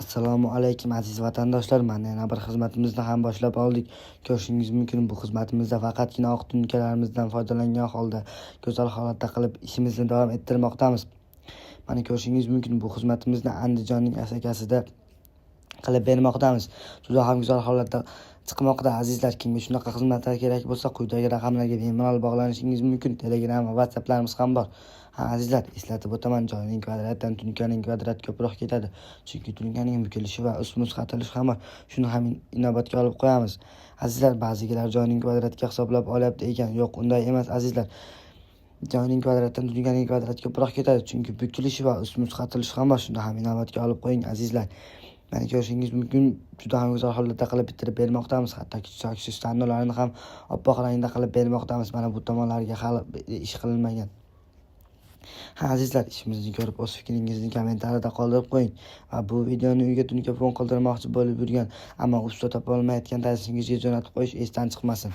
Assalomu alaykum aziz vatandoshlar. Mana yana bir xizmatimizni ham boshlab oldik. Ko'rishingiz mumkin, bu xizmatimizda faqatgina oq tunukalarımizdan foydalangan holda go'zal holatda qilib ishimizni davom ettirmoqdamiz. Mana ko'rishingiz mumkin, bu xizmatimizni Andijonning asakasida qilib bermoqdamiz. Juda ham go'zal holatda chiqmoqda azizlar. Kimga shunaqa xizmatlar kerak bo'lsa, quyidagi raqamlarga bemalol bog'lanishingiz mumkin. Telegram va WhatsApplarimiz ham bor. Azizlar, eslatib o'taman, joyning kvadratdan tunukaning kvadrat ko'proq ketadi. Chunki tunukaning bukilishi va ustma-ust qatilishi ham bor. Shuni ham inobatga olib qo'yamiz. Azizlar, ba'zilar joyning kvadratga hisoblab olyapti ekan. Yo'q, unday emas azizlar. Joyning kvadratdan tunukaning kvadrat ko'proq ketadi. Chunki bukilishi va ustma-ust qatilishi ham bor. Shuni ham inobatga olib qo'ying azizlar. Mana ko'rishingiz mumkin, juda ham go'zal holatda qilib bitirib bermoqdamiz. Hattoki so'kish standlarini ham oppoq rangda qilib bermoqdamiz. Mana bu tomonlarga hali ish qilinmagan. Azizlar, ishimizni ko'rib o'z fikringizni kommentariyada qoldirib qo'ying va bu videoni uyga tunuka fon qildirmoqchi bo'lib yurgan, ammo usta topa olmayotgan tanishingizga jo'natib qo'yish esdan chiqmasin.